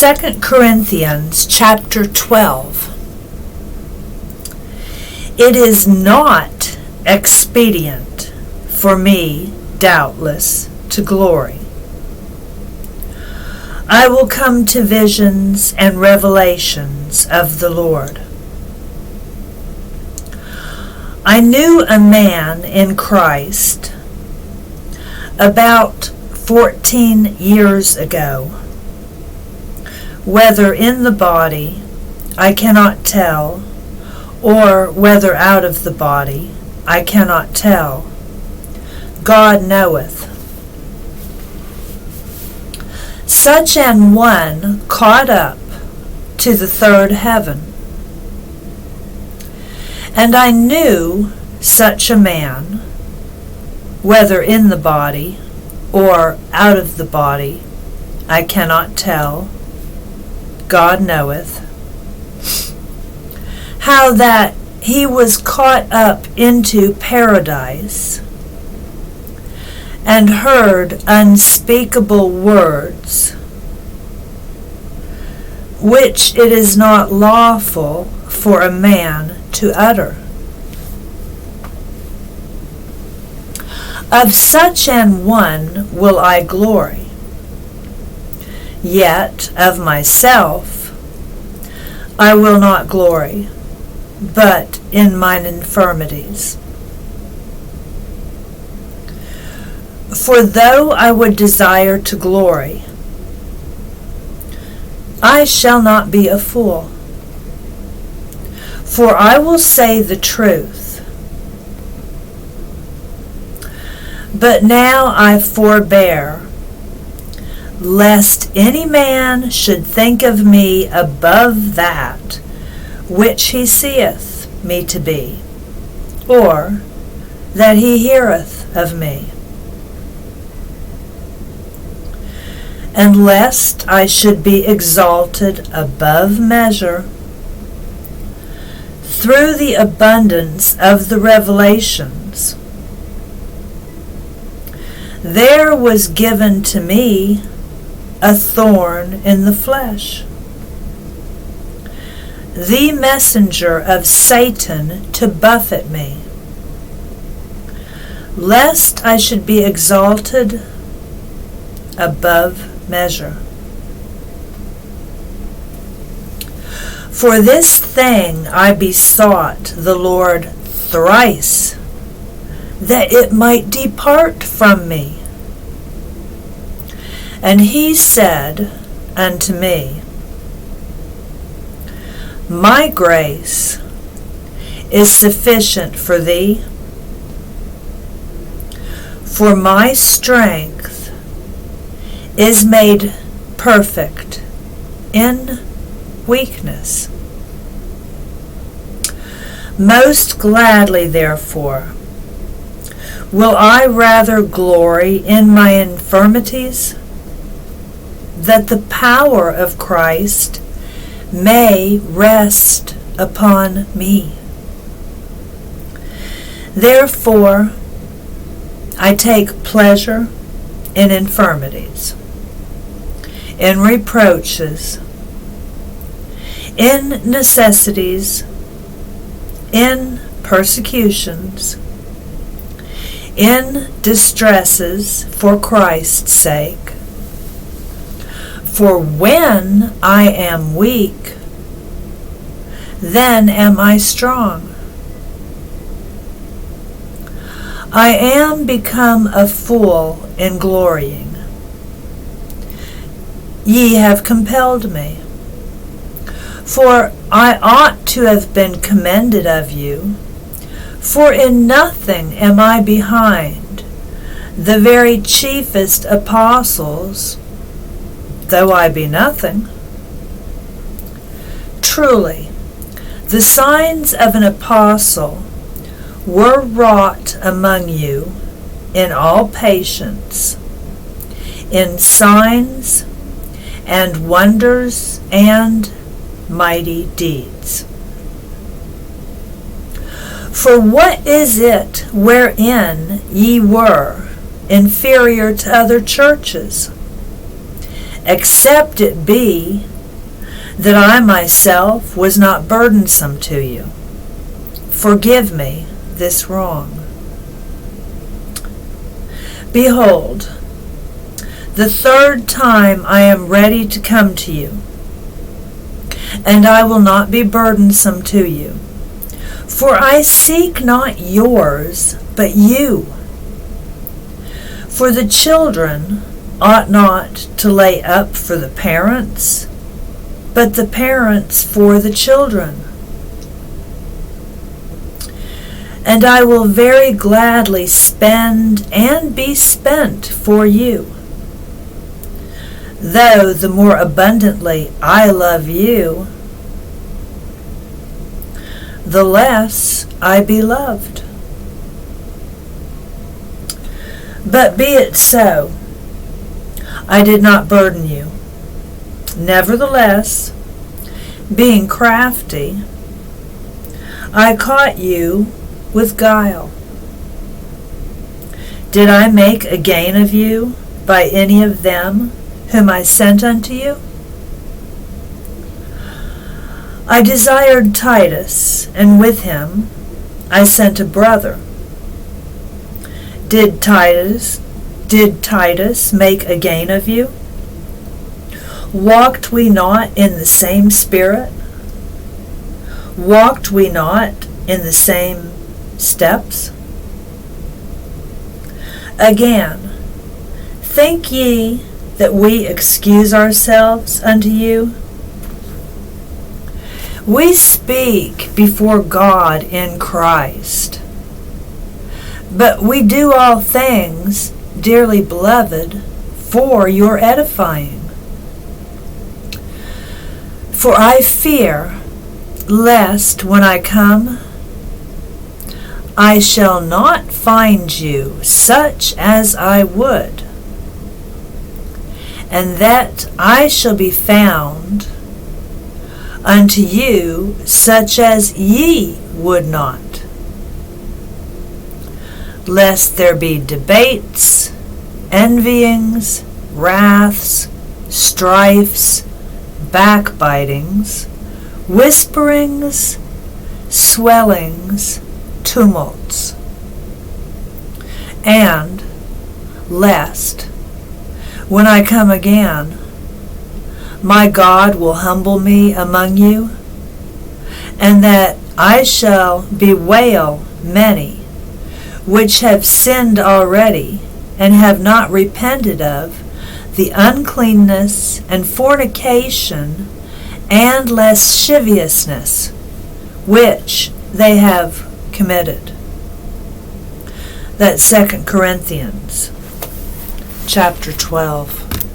2 Corinthians chapter 12. It is not expedient for me, doubtless, to glory. I will come to visions and revelations of the Lord. I knew a man in Christ about 14 years ago. Whether in the body, I cannot tell, or whether out of the body, I cannot tell. God knoweth. Such an one caught up to the third heaven. And I knew such a man, whether in the body or out of the body, I cannot tell. God knoweth, how that he was caught up into paradise and heard unspeakable words, which it is not lawful for a man to utter. Of such an one will I glory. Yet of myself I will not glory, but in mine infirmities. For though I would desire to glory, I shall not be a fool. For I will say the truth. But now I forbear, lest any man should think of me above that which he seeth me to be, or that he heareth of me. And lest I should be exalted above measure through the abundance of the revelations, there was given to me a thorn in the flesh, the messenger of Satan to buffet me, lest I should be exalted above measure. For this thing I besought the Lord thrice, that it might depart from me. And he said unto me, My grace is sufficient for thee, for my strength is made perfect in weakness. Most gladly, therefore, will I rather glory in my infirmities, that the power of Christ may rest upon me. Therefore, I take pleasure in infirmities, in reproaches, in necessities, in persecutions, in distresses for Christ's sake. For when I am weak, then am I strong. I am become a fool in glorying. Ye have compelled me. For I ought to have been commended of you, for in nothing am I behind the very chiefest apostles, though I be nothing. Truly, the signs of an apostle were wrought among you in all patience, in signs and wonders and mighty deeds. For what is it wherein ye were inferior to other churches, except it be that I myself was not burdensome to you. Forgive me this wrong. Behold, the third time I am ready to come to you, and I will not be burdensome to you. For I seek not yours, but you. For the children ought not to lay up for the parents, but the parents for the children. And I will very gladly spend and be spent for you. Though the more abundantly I love you, the less I be loved. But be it so, I did not burden you. Nevertheless, being crafty, I caught you with guile. Did I make a gain of you by any of them whom I sent unto you? I desired Titus, and with him I sent a brother. Did Titus make a gain of you? Walked we not in the same spirit? Walked we not in the same steps? Again, think ye that we excuse ourselves unto you? We speak before God in Christ, but we do all things, dearly beloved, for your edifying. For I fear lest when I come, I shall not find you such as I would, and that I shall be found unto you such as ye would not, lest there be debates, envyings, wraths, strifes, backbitings, whisperings, swellings, tumults, and lest, when I come again, my God will humble me among you, and that I shall bewail many which have sinned already, and have not repented of the uncleanness and fornication and lasciviousness which they have committed. That's 2 Corinthians chapter 12.